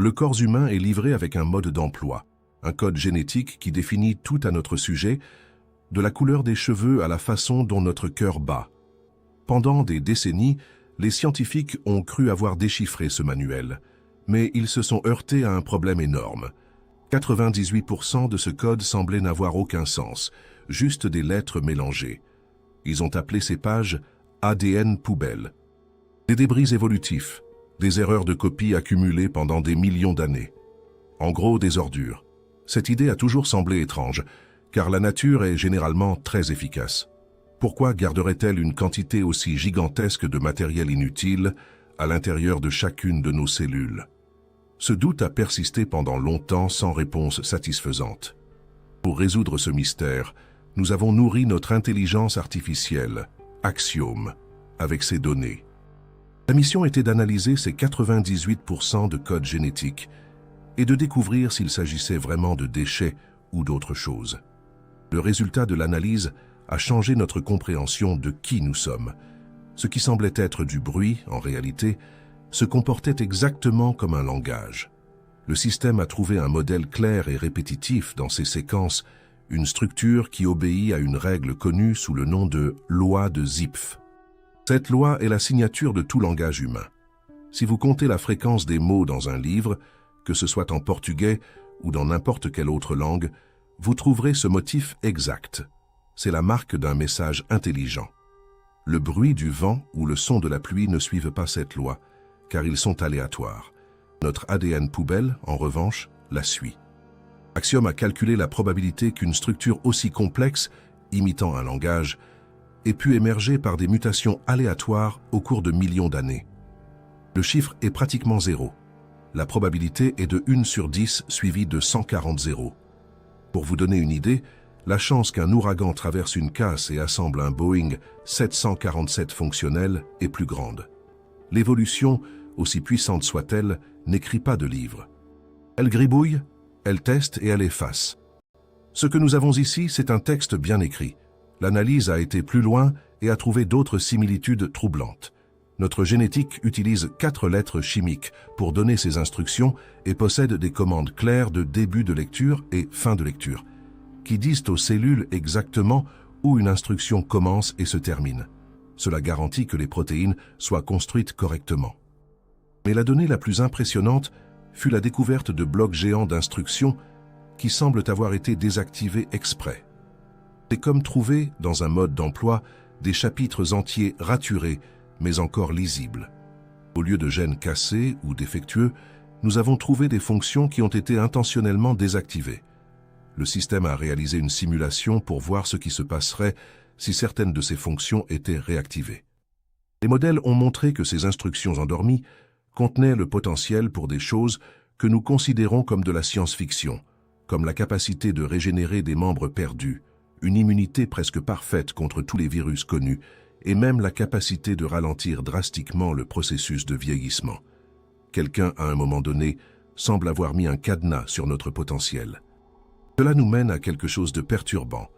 Le corps humain est livré avec un mode d'emploi, un code génétique qui définit tout à notre sujet, de la couleur des cheveux à la façon dont notre cœur bat. Pendant des décennies, les scientifiques ont cru avoir déchiffré ce manuel, mais ils se sont heurtés à un problème énorme. 98% de ce code semblait n'avoir aucun sens, juste des lettres mélangées. Ils ont appelé ces pages ADN poubelle. Des débris évolutifs, des erreurs de copie accumulées pendant des millions d'années. En gros, des ordures. Cette idée a toujours semblé étrange, car la nature est généralement très efficace. Pourquoi garderait-elle une quantité aussi gigantesque de matériel inutile à l'intérieur de chacune de nos cellules? Ce doute a persisté pendant longtemps sans réponse satisfaisante. Pour résoudre ce mystère, nous avons nourri notre intelligence artificielle, Axiom, avec ces données. La mission était d'analyser ces 98% de code génétique et de découvrir s'il s'agissait vraiment de déchets ou d'autre chose. Le résultat de l'analyse a changé notre compréhension de qui nous sommes. Ce qui semblait être du bruit, en réalité, se comportait exactement comme un langage. Le système a trouvé un modèle clair et répétitif dans ses séquences, une structure qui obéit à une règle connue sous le nom de loi de Zipf. Cette loi est la signature de tout langage humain. Si vous comptez la fréquence des mots dans un livre, que ce soit en portugais ou dans n'importe quelle autre langue, vous trouverez ce motif exact. C'est la marque d'un message intelligent. Le bruit du vent ou le son de la pluie ne suivent pas cette loi, car ils sont aléatoires. Notre ADN poubelle, en revanche, la suit. Axiom a calculé la probabilité qu'une structure aussi complexe, imitant un langage, ait pu émerger par des mutations aléatoires au cours de millions d'années. Le chiffre est pratiquement zéro. La probabilité est de 1 sur 10 suivie de 140 zéros. Pour vous donner une idée, la chance qu'un ouragan traverse une casse et assemble un Boeing 747 fonctionnel est plus grande. L'évolution, aussi puissante soit-elle, n'écrit pas de livre. Elle gribouille, elle teste et elle efface. Ce que nous avons ici, c'est un texte bien écrit. L'analyse a été plus loin et a trouvé d'autres similitudes troublantes. Notre génétique utilise 4 lettres chimiques pour donner ses instructions et possède des commandes claires de début de lecture et fin de lecture, qui disent aux cellules exactement où une instruction commence et se termine. Cela garantit que les protéines soient construites correctement. Mais la donnée la plus impressionnante fut la découverte de blocs géants d'instructions qui semblent avoir été désactivés exprès. C'est comme trouver, dans un mode d'emploi, des chapitres entiers raturés, mais encore lisibles. Au lieu de gènes cassés ou défectueux, nous avons trouvé des fonctions qui ont été intentionnellement désactivées. Le système a réalisé une simulation pour voir ce qui se passerait si certaines de ces fonctions étaient réactivées. Les modèles ont montré que ces instructions endormies contenaient le potentiel pour des choses que nous considérons comme de la science-fiction, comme la capacité de régénérer des membres perdus, une immunité presque parfaite contre tous les virus connus, et même la capacité de ralentir drastiquement le processus de vieillissement. Quelqu'un, à un moment donné, semble avoir mis un cadenas sur notre potentiel. Cela nous mène à quelque chose de perturbant.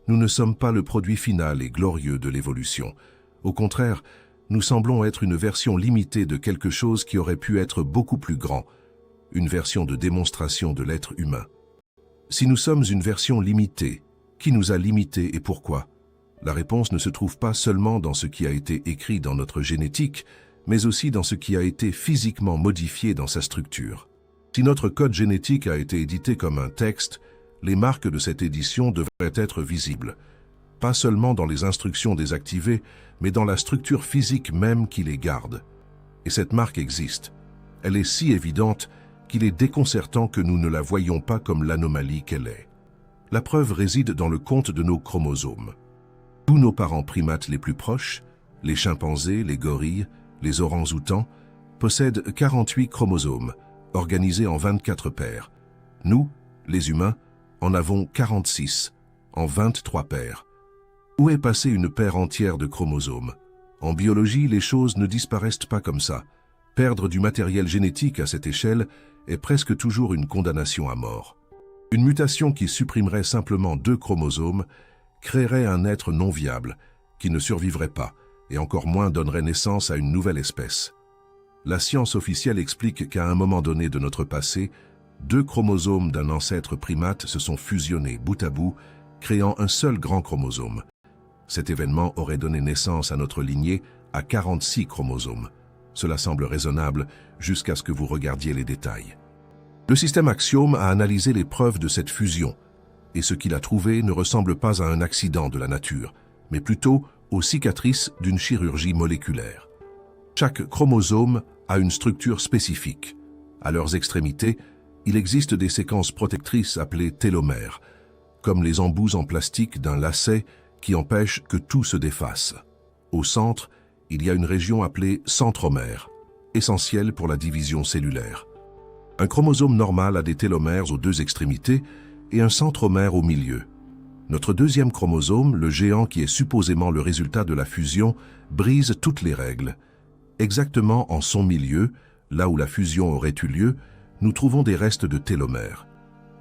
Nous ne sommes pas le produit final et glorieux de l'évolution. Au contraire, nous semblons être une version limitée de quelque chose qui aurait pu être beaucoup plus grand, une version de démonstration de l'être humain. Si nous sommes une version limitée, qui nous a limités et pourquoi? La réponse ne se trouve pas seulement dans ce qui a été écrit dans notre génétique, mais aussi dans ce qui a été physiquement modifié dans sa structure. Si notre code génétique a été édité comme un texte, les marques de cette édition devraient être visibles, pas seulement dans les instructions désactivées, mais dans la structure physique même qui les garde. Et cette marque existe. Elle est si évidente qu'il est déconcertant que nous ne la voyions pas comme l'anomalie qu'elle est. La preuve réside dans le compte de nos chromosomes. Tous nos parents primates les plus proches, les chimpanzés, les gorilles, les orang-outans, possèdent 48 chromosomes, organisés en 24 paires. Nous, les humains, en avons 46, en 23 paires. Où est passée une paire entière de chromosomes? En biologie, les choses ne disparaissent pas comme ça. Perdre du matériel génétique à cette échelle est presque toujours une condamnation à mort. Une mutation qui supprimerait simplement 2 chromosomes créerait un être non viable, qui ne survivrait pas, et encore moins donnerait naissance à une nouvelle espèce. La science officielle explique qu'à un moment donné de notre passé, 2 chromosomes d'un ancêtre primate se sont fusionnés bout à bout, créant un seul grand chromosome. Cet événement aurait donné naissance à notre lignée à 46 chromosomes. Cela semble raisonnable jusqu'à ce que vous regardiez les détails. Le système Axiome a analysé les preuves de cette fusion, et ce qu'il a trouvé ne ressemble pas à un accident de la nature, mais plutôt aux cicatrices d'une chirurgie moléculaire. Chaque chromosome a une structure spécifique. À leurs extrémités, il existe des séquences protectrices appelées télomères, comme les embouts en plastique d'un lacet qui empêchent que tout se défasse. Au centre, il y a une région appelée centromère, essentielle pour la division cellulaire. Un chromosome normal a des télomères aux 2 extrémités et un centromère au milieu. Notre deuxième chromosome, le géant qui est supposément le résultat de la fusion, brise toutes les règles. Exactement en son milieu, là où la fusion aurait eu lieu, nous trouvons des restes de télomères.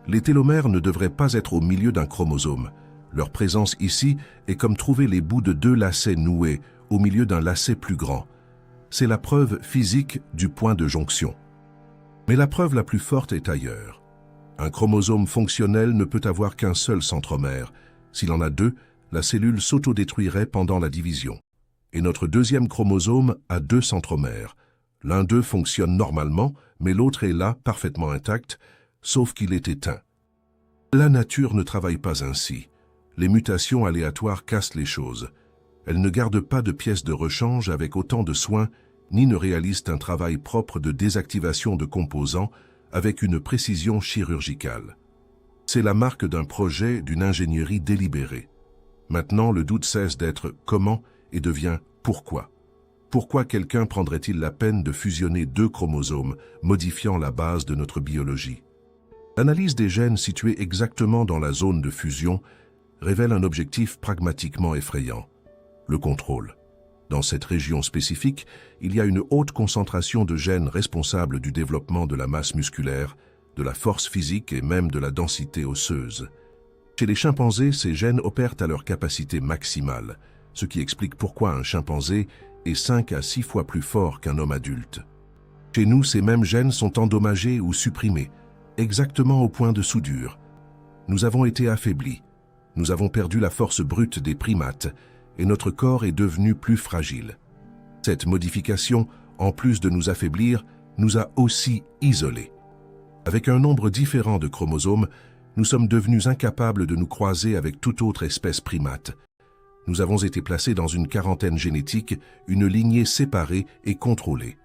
Les télomères ne devraient pas être au milieu d'un chromosome. Leur présence ici est comme trouver les bouts de 2 lacets noués au milieu d'un lacet plus grand. C'est la preuve physique du point de jonction. Mais la preuve la plus forte est ailleurs. Un chromosome fonctionnel ne peut avoir qu'un seul centromère. S'il en a 2, la cellule s'autodétruirait pendant la division. Et notre deuxième chromosome a 2 centromères. L'un d'eux fonctionne normalement, mais l'autre est là, parfaitement intact, sauf qu'il est éteint. La nature ne travaille pas ainsi. Les mutations aléatoires cassent les choses. Elles ne gardent pas de pièces de rechange avec autant de soin, ni ne réalisent un travail propre de désactivation de composants avec une précision chirurgicale. C'est la marque d'un projet, d'une ingénierie délibérée. Maintenant, le doute cesse d'être « comment » et devient « pourquoi ». Pourquoi quelqu'un prendrait-il la peine de fusionner 2 chromosomes, modifiant la base de notre biologie? L'analyse des gènes situés exactement dans la zone de fusion révèle un objectif pragmatiquement effrayant, le contrôle. Dans cette région spécifique, il y a une haute concentration de gènes responsables du développement de la masse musculaire, de la force physique et même de la densité osseuse. Chez les chimpanzés, ces gènes opèrent à leur capacité maximale, ce qui explique pourquoi un chimpanzé est 5 à 6 fois plus fort qu'un homme adulte. Chez nous, ces mêmes gènes sont endommagés ou supprimés, exactement au point de soudure. Nous avons été affaiblis. Nous avons perdu la force brute des primates et notre corps est devenu plus fragile. Cette modification, en plus de nous affaiblir, nous a aussi isolés. Avec un nombre différent de chromosomes, nous sommes devenus incapables de nous croiser avec toute autre espèce primate. Nous avons été placés dans une quarantaine génétique, une lignée séparée et contrôlée.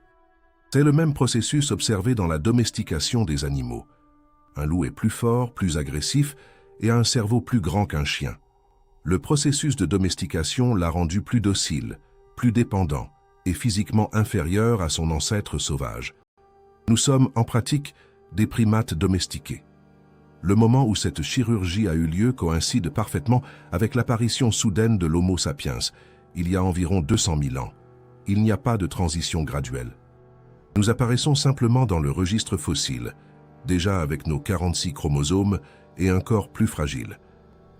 C'est le même processus observé dans la domestication des animaux. Un loup est plus fort, plus agressif et a un cerveau plus grand qu'un chien. Le processus de domestication l'a rendu plus docile, plus dépendant et physiquement inférieur à son ancêtre sauvage. Nous sommes, en pratique, des primates domestiqués. Le moment où cette chirurgie a eu lieu coïncide parfaitement avec l'apparition soudaine de l'Homo sapiens, il y a environ 200 000 ans. Il n'y a pas de transition graduelle. Nous apparaissons simplement dans le registre fossile, déjà avec nos 46 chromosomes et un corps plus fragile.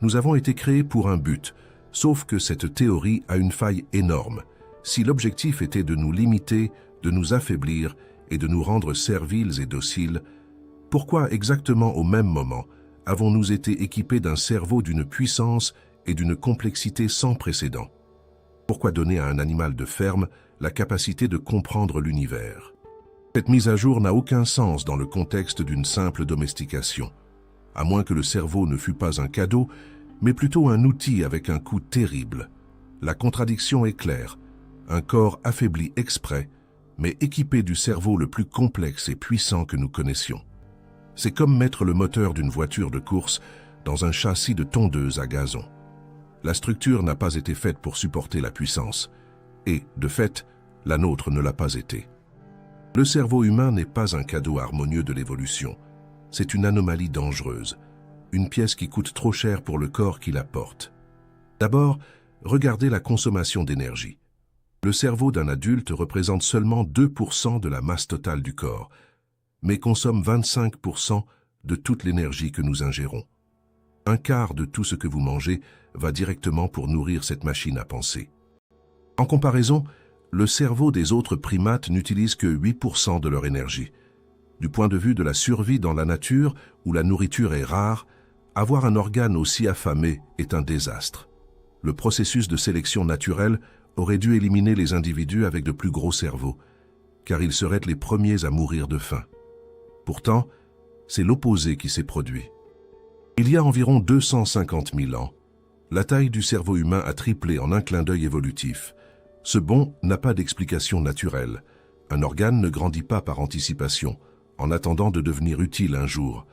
Nous avons été créés pour un but, sauf que cette théorie a une faille énorme. Si l'objectif était de nous limiter, de nous affaiblir et de nous rendre serviles et dociles, pourquoi exactement au même moment avons-nous été équipés d'un cerveau d'une puissance et d'une complexité sans précédent? Pourquoi donner à un animal de ferme la capacité de comprendre l'univers? Cette mise à jour n'a aucun sens dans le contexte d'une simple domestication. À moins que le cerveau ne fût pas un cadeau, mais plutôt un outil avec un coût terrible. La contradiction est claire. Un corps affaibli exprès, mais équipé du cerveau le plus complexe et puissant que nous connaissions. C'est comme mettre le moteur d'une voiture de course dans un châssis de tondeuse à gazon. La structure n'a pas été faite pour supporter la puissance, et, de fait, la nôtre ne l'a pas été. Le cerveau humain n'est pas un cadeau harmonieux de l'évolution. C'est une anomalie dangereuse, une pièce qui coûte trop cher pour le corps qui la porte. D'abord, regardez la consommation d'énergie. Le cerveau d'un adulte représente seulement 2% de la masse totale du corps, mais consomme 25% de toute l'énergie que nous ingérons. Un quart de tout ce que vous mangez va directement pour nourrir cette machine à penser. En comparaison, le cerveau des autres primates n'utilise que 8% de leur énergie. Du point de vue de la survie dans la nature, où la nourriture est rare, avoir un organe aussi affamé est un désastre. Le processus de sélection naturelle aurait dû éliminer les individus avec de plus gros cerveaux, car ils seraient les premiers à mourir de faim. Pourtant, c'est l'opposé qui s'est produit. Il y a environ 250 000 ans, la taille du cerveau humain a triplé en un clin d'œil évolutif. Ce bond n'a pas d'explication naturelle. Un organe ne grandit pas par anticipation, en attendant de devenir utile un jour.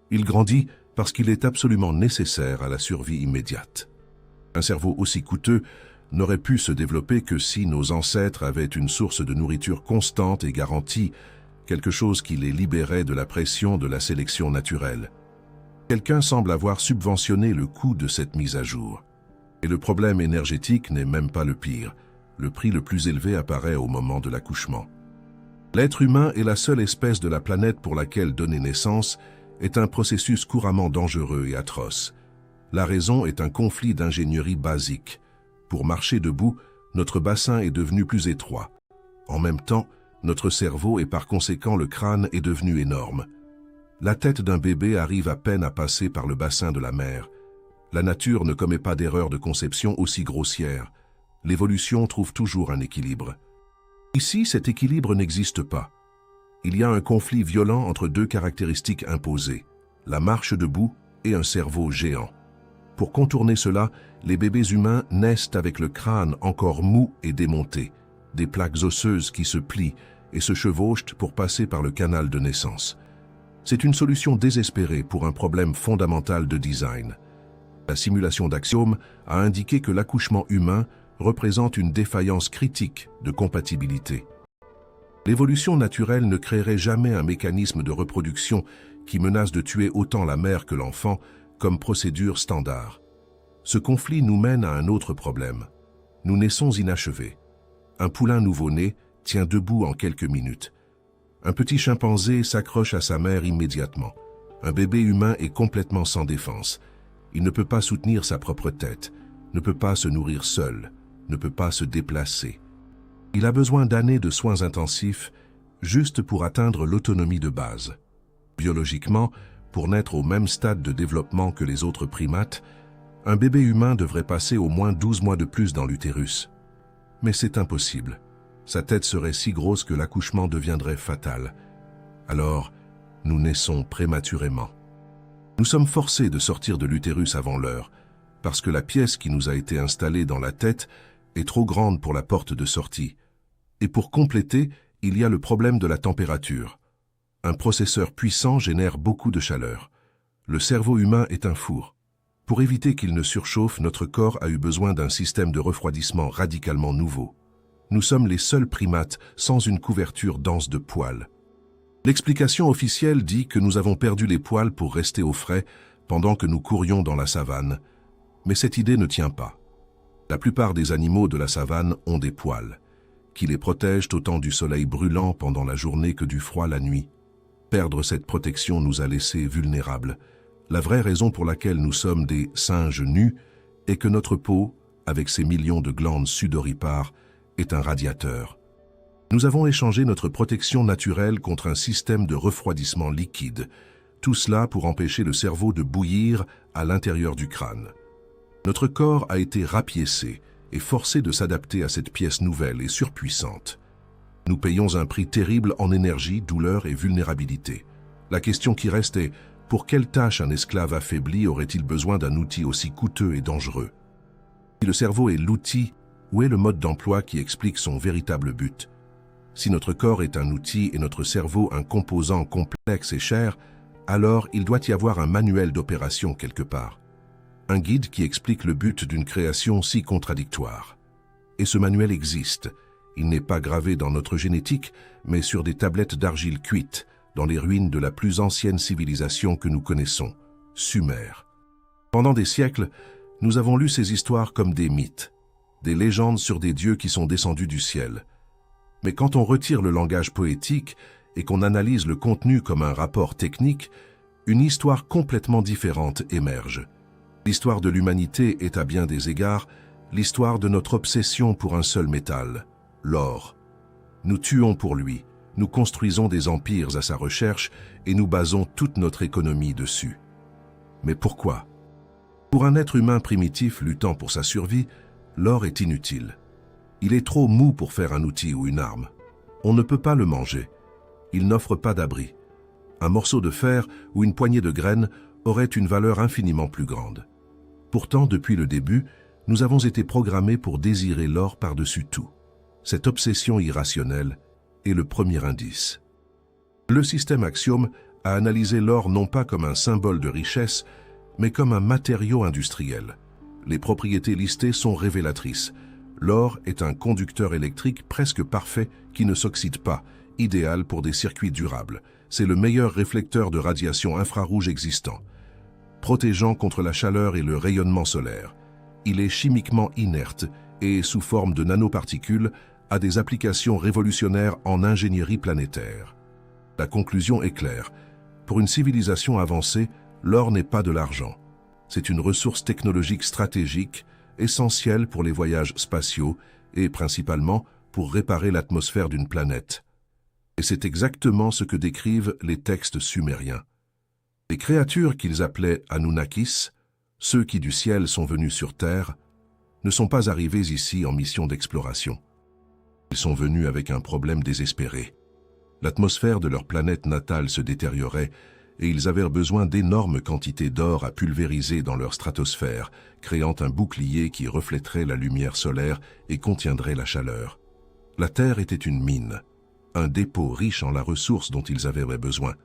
Il grandit parce qu'il est absolument nécessaire à la survie immédiate. Un cerveau aussi coûteux n'aurait pu se développer que si nos ancêtres avaient une source de nourriture constante et garantie, quelque chose qui les libérait de la pression de la sélection naturelle. Quelqu'un semble avoir subventionné le coût de cette mise à jour. Et le problème énergétique n'est même pas le pire. Le prix le plus élevé apparaît au moment de l'accouchement. L'être humain est la seule espèce de la planète pour laquelle donner naissance est un processus couramment dangereux et atroce. La raison est un conflit d'ingénierie basique. Pour marcher debout, notre bassin est devenu plus étroit. En même temps, notre cerveau et par conséquent le crâne est devenu énorme. La tête d'un bébé arrive à peine à passer par le bassin de la mère. La nature ne commet pas d'erreur de conception aussi grossière. L'évolution trouve toujours un équilibre. Ici, cet équilibre n'existe pas. Il y a un conflit violent entre deux caractéristiques imposées, la marche debout et un cerveau géant. Pour contourner cela, les bébés humains naissent avec le crâne encore mou et démonté, des plaques osseuses qui se plient et se chevauchent pour passer par le canal de naissance. C'est une solution désespérée pour un problème fondamental de design. La simulation d'Axiom a indiqué que l'accouchement humain représente une défaillance critique de compatibilité. L'évolution naturelle ne créerait jamais un mécanisme de reproduction qui menace de tuer autant la mère que l'enfant comme procédure standard. Ce conflit nous mène à un autre problème. Nous naissons inachevés. Un poulain nouveau-né tient debout en quelques minutes. Un petit chimpanzé s'accroche à sa mère immédiatement. Un bébé humain est complètement sans défense. Il ne peut pas soutenir sa propre tête, ne peut pas se nourrir seul, ne peut pas se déplacer. Il a besoin d'années de soins intensifs juste pour atteindre l'autonomie de base. Biologiquement, pour naître au même stade de développement que les autres primates, un bébé humain devrait passer au moins 12 mois de plus dans l'utérus. Mais c'est impossible. Sa tête serait si grosse que l'accouchement deviendrait fatal. Alors, nous naissons prématurément. Nous sommes forcés de sortir de l'utérus avant l'heure, parce que la pièce qui nous a été installée dans la tête est trop grande pour la porte de sortie. Et pour compléter, il y a le problème de la température. Un processeur puissant génère beaucoup de chaleur. Le cerveau humain est un four. Pour éviter qu'il ne surchauffe, notre corps a eu besoin d'un système de refroidissement radicalement nouveau. Nous sommes les seuls primates sans une couverture dense de poils. L'explication officielle dit que nous avons perdu les poils pour rester au frais pendant que nous courions dans la savane. Mais cette idée ne tient pas. La plupart des animaux de la savane ont des poils, qui les protègent autant du soleil brûlant pendant la journée que du froid la nuit. Perdre cette protection nous a laissés vulnérables. La vraie raison pour laquelle nous sommes des singes nus est que notre peau, avec ses millions de glandes sudoripares, est un radiateur. Nous avons échangé notre protection naturelle contre un système de refroidissement liquide, tout cela pour empêcher le cerveau de bouillir à l'intérieur du crâne. Notre corps a été rapiécé et forcé de s'adapter à cette pièce nouvelle et surpuissante. Nous payons un prix terrible en énergie, douleur et vulnérabilité. La question qui reste est, pour quelle tâche un esclave affaibli aurait-il besoin d'un outil aussi coûteux et dangereux? Si le cerveau est l'outil, où est le mode d'emploi qui explique son véritable but? Si notre corps est un outil et notre cerveau un composant complexe et cher, alors il doit y avoir un manuel d'opération quelque part. Un guide qui explique le but d'une création si contradictoire. Et ce manuel existe. Il n'est pas gravé dans notre génétique, mais sur des tablettes d'argile cuite, dans les ruines de la plus ancienne civilisation que nous connaissons, Sumer. Pendant des siècles, nous avons lu ces histoires comme des mythes, des légendes sur des dieux qui sont descendus du ciel. Mais quand on retire le langage poétique et qu'on analyse le contenu comme un rapport technique, une histoire complètement différente émerge. L'histoire de l'humanité est à bien des égards l'histoire de notre obsession pour un seul métal, l'or. Nous tuons pour lui, nous construisons des empires à sa recherche et nous basons toute notre économie dessus. Mais pourquoi? Pour un être humain primitif luttant pour sa survie, l'or est inutile. Il est trop mou pour faire un outil ou une arme. On ne peut pas le manger. Il n'offre pas d'abri. Un morceau de fer ou une poignée de graines aurait une valeur infiniment plus grande. Pourtant, depuis le début, nous avons été programmés pour désirer l'or par-dessus tout. Cette obsession irrationnelle est le premier indice. Le système Axiom a analysé l'or non pas comme un symbole de richesse, mais comme un matériau industriel. Les propriétés listées sont révélatrices. L'or est un conducteur électrique presque parfait qui ne s'oxyde pas, idéal pour des circuits durables. C'est le meilleur réflecteur de radiation infrarouge existant, protégeant contre la chaleur et le rayonnement solaire. Il est chimiquement inerte et, sous forme de nanoparticules, a des applications révolutionnaires en ingénierie planétaire. La conclusion est claire. Pour une civilisation avancée, l'or n'est pas de l'argent. C'est une ressource technologique stratégique, essentielle pour les voyages spatiaux et principalement pour réparer l'atmosphère d'une planète. Et c'est exactement ce que décrivent les textes sumériens. Les créatures qu'ils appelaient Anunnakis, ceux qui du ciel sont venus sur Terre, ne sont pas arrivés ici en mission d'exploration. Ils sont venus avec un problème désespéré. L'atmosphère de leur planète natale se détériorait et ils avaient besoin d'énormes quantités d'or à pulvériser dans leur stratosphère, créant un bouclier qui reflèterait la lumière solaire et contiendrait la chaleur. La Terre était une mine, un dépôt riche en la ressource dont ils avaient besoin.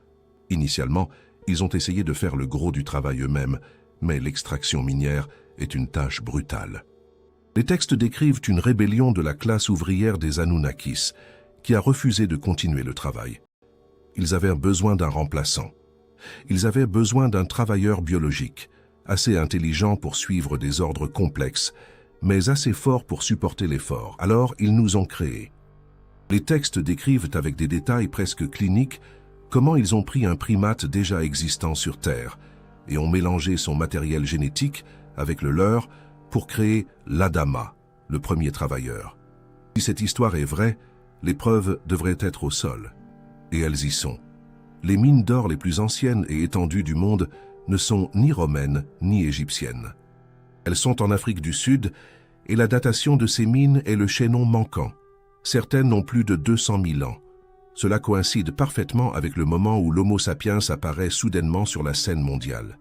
Initialement, ils ont essayé de faire le gros du travail eux-mêmes, mais l'extraction minière est une tâche brutale. Les textes décrivent une rébellion de la classe ouvrière des Anunnakis, qui a refusé de continuer le travail. Ils avaient besoin d'un remplaçant. Ils avaient besoin d'un travailleur biologique, assez intelligent pour suivre des ordres complexes, mais assez fort pour supporter l'effort. Alors, ils nous ont créés. Les textes décrivent avec des détails presque cliniques comment ils ont pris un primate déjà existant sur Terre et ont mélangé son matériel génétique avec le leur pour créer l'Adama, le premier travailleur. Si cette histoire est vraie, les preuves devraient être au sol. Et elles y sont. Les mines d'or les plus anciennes et étendues du monde ne sont ni romaines ni égyptiennes. Elles sont en Afrique du Sud et la datation de ces mines est le chaînon manquant. Certaines ont plus de 200 000 ans. Cela coïncide parfaitement avec le moment où l'Homo sapiens apparaît soudainement sur la scène mondiale.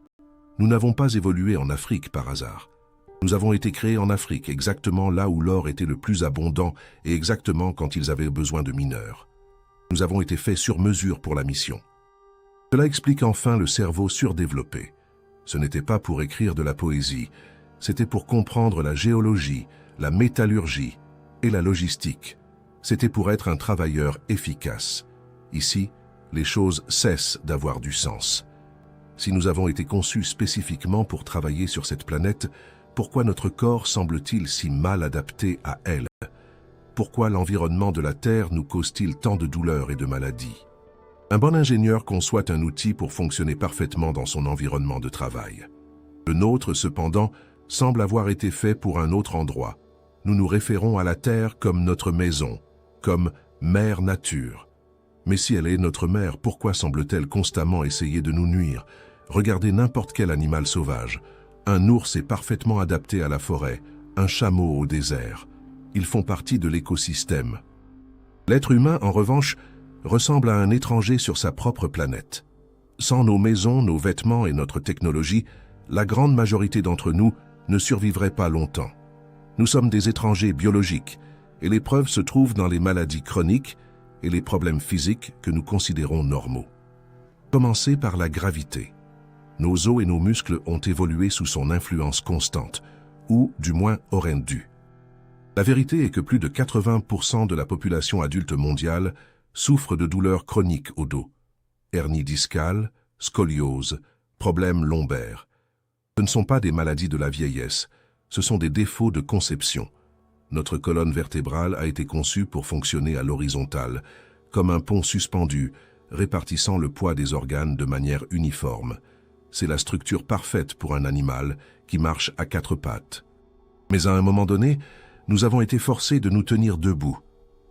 Nous n'avons pas évolué en Afrique par hasard. Nous avons été créés en Afrique, exactement là où l'or était le plus abondant et exactement quand ils avaient besoin de mineurs. Nous avons été faits sur mesure pour la mission. Cela explique enfin le cerveau surdéveloppé. Ce n'était pas pour écrire de la poésie, c'était pour comprendre la géologie, la métallurgie et la logistique. C'était pour être un travailleur efficace. Ici, les choses cessent d'avoir du sens. Si nous avons été conçus spécifiquement pour travailler sur cette planète, pourquoi notre corps semble-t-il si mal adapté à elle? Pourquoi l'environnement de la Terre nous cause-t-il tant de douleurs et de maladies? Un bon ingénieur conçoit un outil pour fonctionner parfaitement dans son environnement de travail. Le nôtre, cependant, semble avoir été fait pour un autre endroit. Nous nous référons à la Terre comme notre maison, comme mère nature. Mais si elle est notre mère, pourquoi semble-t-elle constamment essayer de nous nuire? Regardez n'importe quel animal sauvage. Un ours est parfaitement adapté à la forêt, un chameau au désert. Ils font partie de l'écosystème. L'être humain, en revanche, ressemble à un étranger sur sa propre planète. Sans nos maisons, nos vêtements et notre technologie, la grande majorité d'entre nous ne survivrait pas longtemps. Nous sommes des étrangers biologiques, et les preuves se trouvent dans les maladies chroniques et les problèmes physiques que nous considérons normaux. Commencez par la gravité. Nos os et nos muscles ont évolué sous son influence constante, ou du moins auraient dû. La vérité est que plus de 80% de la population adulte mondiale souffre de douleurs chroniques au dos, hernie discale, scoliose, problèmes lombaires. Ce ne sont pas des maladies de la vieillesse, ce sont des défauts de conception. Notre colonne vertébrale a été conçue pour fonctionner à l'horizontale, comme un pont suspendu, répartissant le poids des organes de manière uniforme. C'est la structure parfaite pour un animal qui marche à quatre pattes. Mais à un moment donné, nous avons été forcés de nous tenir debout.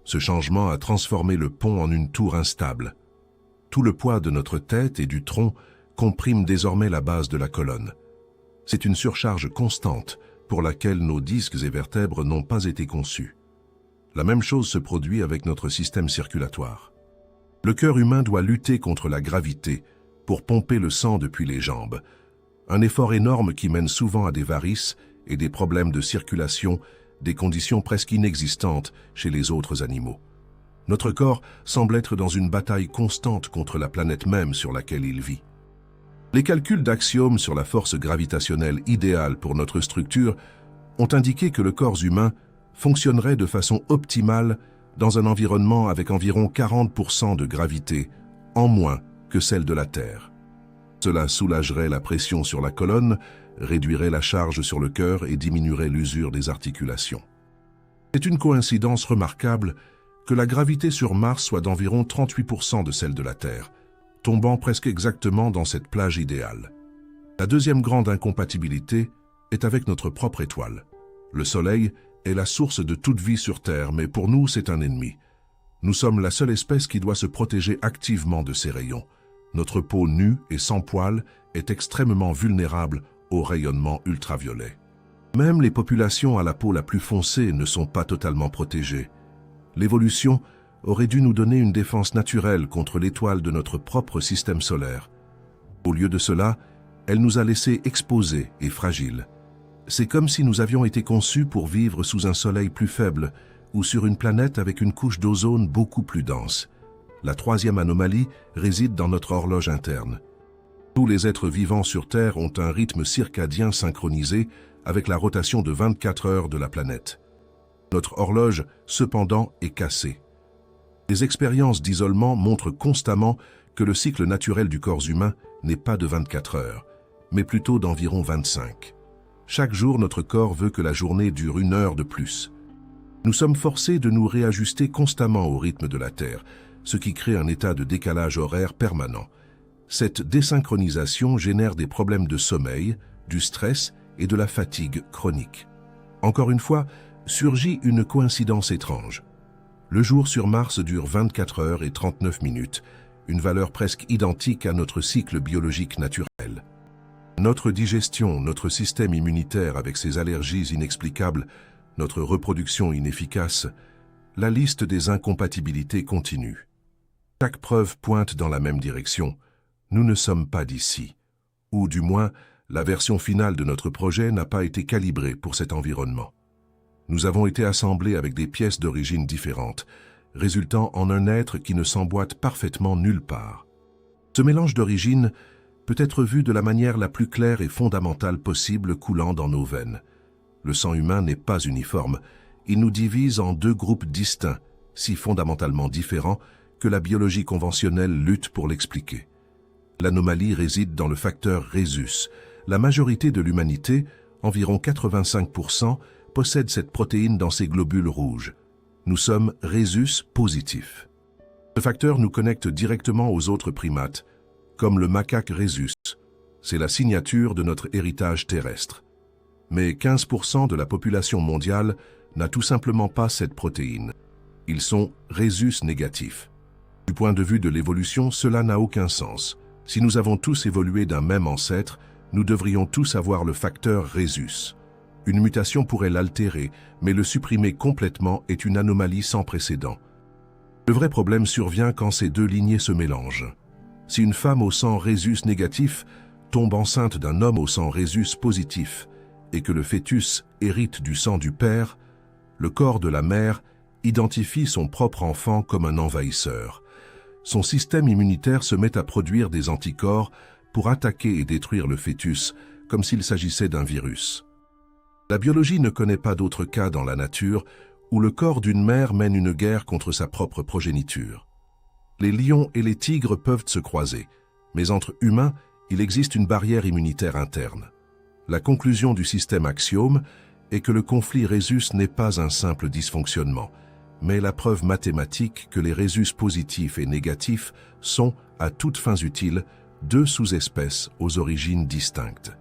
Ce changement a transformé le pont en une tour instable. Tout le poids de notre tête et du tronc comprime désormais la base de la colonne. C'est une surcharge constante pour laquelle nos disques et vertèbres n'ont pas été conçus. La même chose se produit avec notre système circulatoire. Le cœur humain doit lutter contre la gravité pour pomper le sang depuis les jambes. Un effort énorme qui mène souvent à des varices et des problèmes de circulation, des conditions presque inexistantes chez les autres animaux. Notre corps semble être dans une bataille constante contre la planète même sur laquelle il vit. Les calculs d'Axiom sur la force gravitationnelle idéale pour notre structure ont indiqué que le corps humain fonctionnerait de façon optimale dans un environnement avec environ 40% de gravité, en moins que celle de la Terre. Cela soulagerait la pression sur la colonne, réduirait la charge sur le cœur et diminuerait l'usure des articulations. C'est une coïncidence remarquable que la gravité sur Mars soit d'environ 38% de celle de la Terre, tombant presque exactement dans cette plage idéale. La deuxième grande incompatibilité est avec notre propre étoile. Le Soleil est la source de toute vie sur Terre, mais pour nous, c'est un ennemi. Nous sommes la seule espèce qui doit se protéger activement de ses rayons. Notre peau nue et sans poils est extrêmement vulnérable au rayonnement ultraviolet. Même les populations à la peau la plus foncée ne sont pas totalement protégées. L'évolution aurait dû nous donner une défense naturelle contre l'étoile de notre propre système solaire. Au lieu de cela, elle nous a laissés exposés et fragiles. C'est comme si nous avions été conçus pour vivre sous un soleil plus faible ou sur une planète avec une couche d'ozone beaucoup plus dense. La troisième anomalie réside dans notre horloge interne. Tous les êtres vivants sur Terre ont un rythme circadien synchronisé avec la rotation de 24 heures de la planète. Notre horloge, cependant, est cassée. Les expériences d'isolement montrent constamment que le cycle naturel du corps humain n'est pas de 24 heures, mais plutôt d'environ 25. Chaque jour, notre corps veut que la journée dure 1 heure de plus. Nous sommes forcés de nous réajuster constamment au rythme de la Terre, ce qui crée un état de décalage horaire permanent. Cette désynchronisation génère des problèmes de sommeil, du stress et de la fatigue chronique. Encore une fois, surgit une coïncidence étrange. Le jour sur Mars dure 24 heures et 39 minutes, une valeur presque identique à notre cycle biologique naturel. Notre digestion, notre système immunitaire avec ses allergies inexplicables, notre reproduction inefficace, la liste des incompatibilités continue. Chaque preuve pointe dans la même direction. Nous ne sommes pas d'ici. Ou du moins, la version finale de notre projet n'a pas été calibrée pour cet environnement. Nous avons été assemblés avec des pièces d'origine différentes, résultant en un être qui ne s'emboîte parfaitement nulle part. Ce mélange d'origine peut être vu de la manière la plus claire et fondamentale possible coulant dans nos veines. Le sang humain n'est pas uniforme. Il nous divise en 2 groupes distincts, si fondamentalement différents que la biologie conventionnelle lutte pour l'expliquer. L'anomalie réside dans le facteur Rhésus. La majorité de l'humanité, environ 85%, possède cette protéine dans ses globules rouges. Nous sommes Rhésus positifs. Ce facteur nous connecte directement aux autres primates, comme le macaque Rhésus. C'est la signature de notre héritage terrestre. Mais 15% de la population mondiale n'a tout simplement pas cette protéine. Ils sont Rhésus négatifs. Du point de vue de l'évolution, cela n'a aucun sens. Si nous avons tous évolué d'un même ancêtre, nous devrions tous avoir le facteur Rhésus. Une mutation pourrait l'altérer, mais le supprimer complètement est une anomalie sans précédent. Le vrai problème survient quand ces 2 lignées se mélangent. Si une femme au sang Rhésus négatif tombe enceinte d'un homme au sang Rhésus positif et que le fœtus hérite du sang du père, le corps de la mère identifie son propre enfant comme un envahisseur. Son système immunitaire se met à produire des anticorps pour attaquer et détruire le fœtus comme s'il s'agissait d'un virus. La biologie ne connaît pas d'autre cas dans la nature où le corps d'une mère mène une guerre contre sa propre progéniture. Les lions et les tigres peuvent se croiser, mais entre humains, il existe une barrière immunitaire interne. La conclusion du système Axiom est que le conflit Rhésus n'est pas un simple dysfonctionnement, mais la preuve mathématique que les Rhésus positifs et négatifs sont, à toutes fins utiles, 2 sous-espèces aux origines distinctes.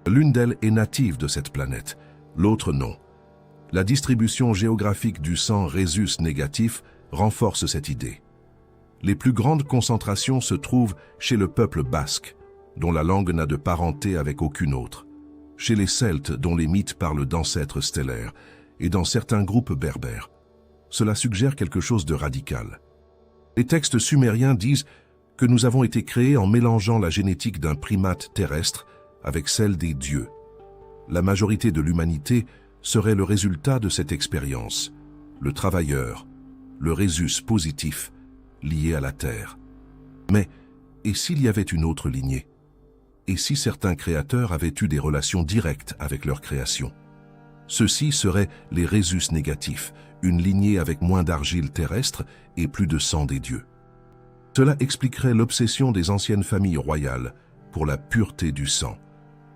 L'une d'elles est native de cette planète, l'autre non. La distribution géographique du sang rhésus négatif renforce cette idée. Les plus grandes concentrations se trouvent chez le peuple basque, dont la langue n'a de parenté avec aucune autre, chez les Celtes dont les mythes parlent d'ancêtres stellaires, et dans certains groupes berbères. Cela suggère quelque chose de radical. Les textes sumériens disent que nous avons été créés en mélangeant la génétique d'un primate terrestre avec celle des dieux. La majorité de l'humanité serait le résultat de cette expérience, le travailleur, le rhésus positif, lié à la terre. Mais, et s'il y avait une autre lignée? Et si certains créateurs avaient eu des relations directes avec leur création? Ceux-ci seraient les rhésus négatifs, une lignée avec moins d'argile terrestre et plus de sang des dieux. Cela expliquerait l'obsession des anciennes familles royales pour la pureté du sang,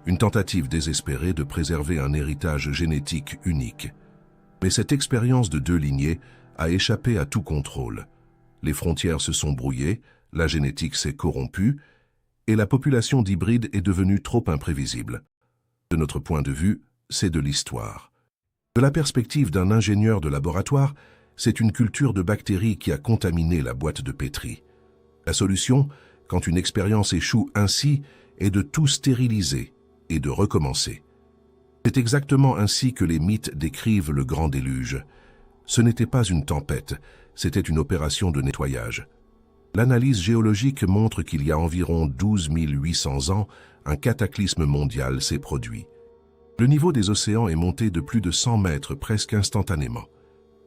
une tentative désespérée de préserver un héritage génétique unique. Mais cette expérience de deux lignées a échappé à tout contrôle. Les frontières se sont brouillées, la génétique s'est corrompue, et la population d'hybrides est devenue trop imprévisible. De notre point de vue, c'est de l'histoire. De la perspective d'un ingénieur de laboratoire, c'est une culture de bactéries qui a contaminé la boîte de pétri. La solution, quand une expérience échoue ainsi, est de tout stériliser et de recommencer. C'est exactement ainsi que les mythes décrivent le grand déluge. Ce n'était pas une tempête, c'était une opération de nettoyage. L'analyse géologique montre qu'il y a environ 12 800 ans, un cataclysme mondial s'est produit. Le niveau des océans est monté de plus de 100 mètres presque instantanément.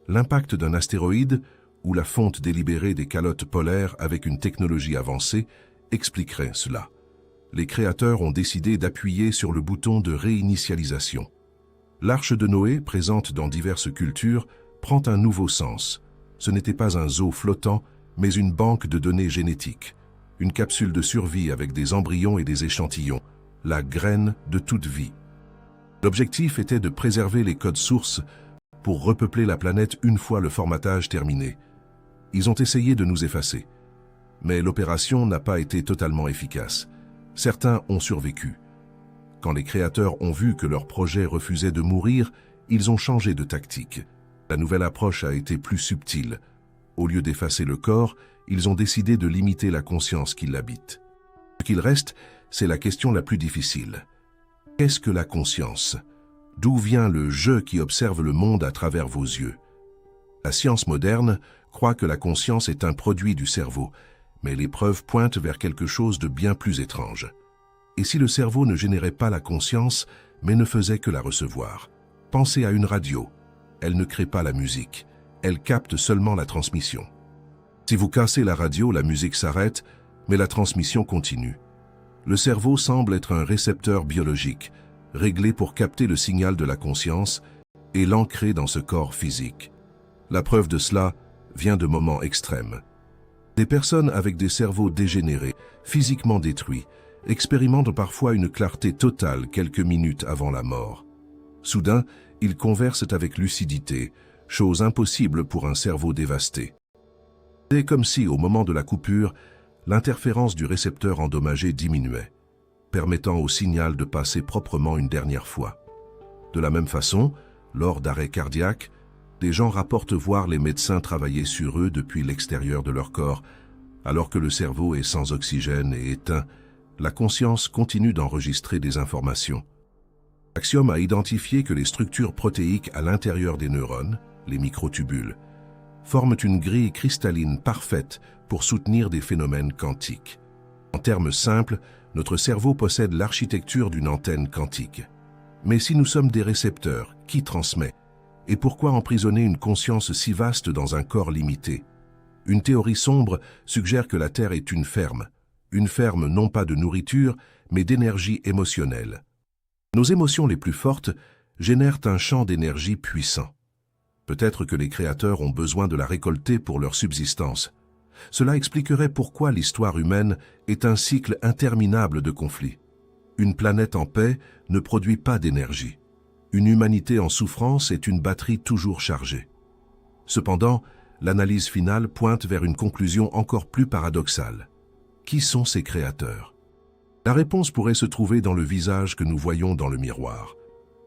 L'impact d'un astéroïde ou la fonte délibérée des calottes polaires avec une technologie avancée expliquerait cela. Les créateurs ont décidé d'appuyer sur le bouton de réinitialisation. L'arche de Noé, présente dans diverses cultures, prend un nouveau sens. Ce n'était pas un zoo flottant, mais une banque de données génétiques, une capsule de survie avec des embryons et des échantillons, la graine de toute vie. L'objectif était de préserver les codes sources pour repeupler la planète une fois le formatage terminé. Ils ont essayé de nous effacer, mais l'opération n'a pas été totalement efficace. Certains ont survécu. Quand les créateurs ont vu que leur projet refusait de mourir, ils ont changé de tactique. La nouvelle approche a été plus subtile. Au lieu d'effacer le corps, ils ont décidé de limiter la conscience qui l'habite. Ce qu'il reste, c'est la question la plus difficile. Qu'est-ce que la conscience? D'où vient le « je » qui observe le monde à travers vos yeux? La science moderne croit que la conscience est un produit du cerveau, mais les preuves pointent vers quelque chose de bien plus étrange. Et si le cerveau ne générait pas la conscience, mais ne faisait que la recevoir? Pensez à une radio. Elle ne crée pas la musique. Elle capte seulement la transmission. Si vous cassez la radio, la musique s'arrête, mais la transmission continue. Le cerveau semble être un récepteur biologique, réglé pour capter le signal de la conscience et l'ancrer dans ce corps physique. La preuve de cela vient de moments extrêmes. Des personnes avec des cerveaux dégénérés, physiquement détruits, expérimentent parfois une clarté totale quelques minutes avant la mort. Soudain, ils conversent avec lucidité, chose impossible pour un cerveau dévasté. C'est comme si, au moment de la coupure, l'interférence du récepteur endommagé diminuait, permettant au signal de passer proprement une dernière fois. De la même façon, lors d'arrêts cardiaques, des gens rapportent voir les médecins travailler sur eux depuis l'extérieur de leur corps, alors que le cerveau est sans oxygène et éteint. La conscience continue d'enregistrer des informations. Axiom a identifié que les structures protéiques à l'intérieur des neurones, les microtubules, forment une grille cristalline parfaite pour soutenir des phénomènes quantiques. En termes simples, notre cerveau possède l'architecture d'une antenne quantique. Mais si nous sommes des récepteurs, qui transmet? Et pourquoi emprisonner une conscience si vaste dans un corps limité? Une théorie sombre suggère que la Terre est une ferme non pas de nourriture, mais d'énergie émotionnelle. Nos émotions les plus fortes génèrent un champ d'énergie puissant. Peut-être que les créateurs ont besoin de la récolter pour leur subsistance. Cela expliquerait pourquoi l'histoire humaine est un cycle interminable de conflits. Une planète en paix ne produit pas d'énergie. Une humanité en souffrance est une batterie toujours chargée. Cependant, l'analyse finale pointe vers une conclusion encore plus paradoxale. Qui sont ces créateurs? La réponse pourrait se trouver dans le visage que nous voyons dans le miroir.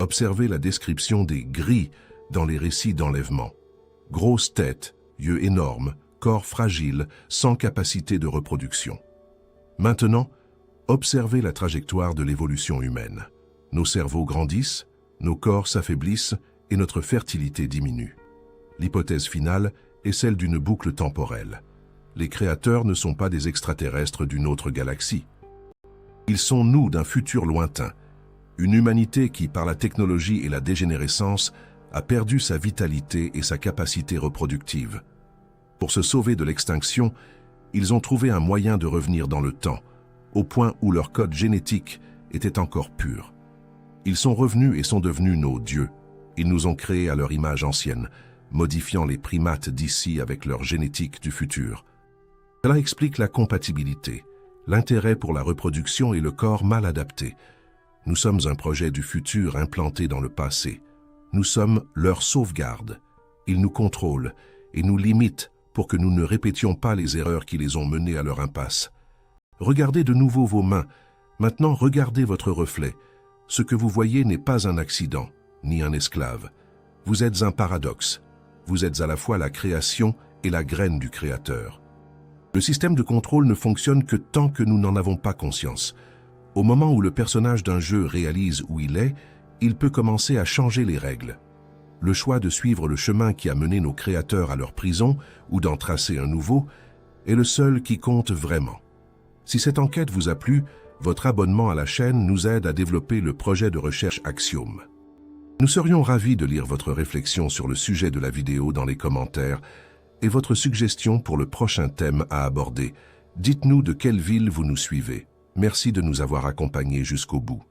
Observez la description des grilles dans les récits d'enlèvement. Grosse tête, yeux énormes, corps fragile, sans capacité de reproduction. Maintenant, observez la trajectoire de l'évolution humaine. Nos cerveaux grandissent, nos corps s'affaiblissent et notre fertilité diminue. L'hypothèse finale est celle d'une boucle temporelle. Les créateurs ne sont pas des extraterrestres d'une autre galaxie. Ils sont nous d'un futur lointain, une humanité qui, par la technologie et la dégénérescence, a perdu sa vitalité et sa capacité reproductive. Pour se sauver de l'extinction, ils ont trouvé un moyen de revenir dans le temps, au point où leur code génétique était encore pur. Ils sont revenus et sont devenus nos dieux. Ils nous ont créés à leur image ancienne, modifiant les primates d'ici avec leur génétique du futur. Cela explique la compatibilité, l'intérêt pour la reproduction et le corps mal adapté. Nous sommes un projet du futur implanté dans le passé. Nous sommes leur sauvegarde. Ils nous contrôlent et nous limitent pour que nous ne répétions pas les erreurs qui les ont menés à leur impasse. Regardez de nouveau vos mains. Maintenant, regardez votre reflet. Ce que vous voyez n'est pas un accident, ni un esclave. Vous êtes un paradoxe. Vous êtes à la fois la création et la graine du Créateur. Le système de contrôle ne fonctionne que tant que nous n'en avons pas conscience. Au moment où le personnage d'un jeu réalise où il est, il peut commencer à changer les règles. Le choix de suivre le chemin qui a mené nos créateurs à leur prison ou d'en tracer un nouveau est le seul qui compte vraiment. Si cette enquête vous a plu, votre abonnement à la chaîne nous aide à développer le projet de recherche Axiom. Nous serions ravis de lire votre réflexion sur le sujet de la vidéo dans les commentaires et votre suggestion pour le prochain thème à aborder. Dites-nous de quelle ville vous nous suivez. Merci de nous avoir accompagnés jusqu'au bout.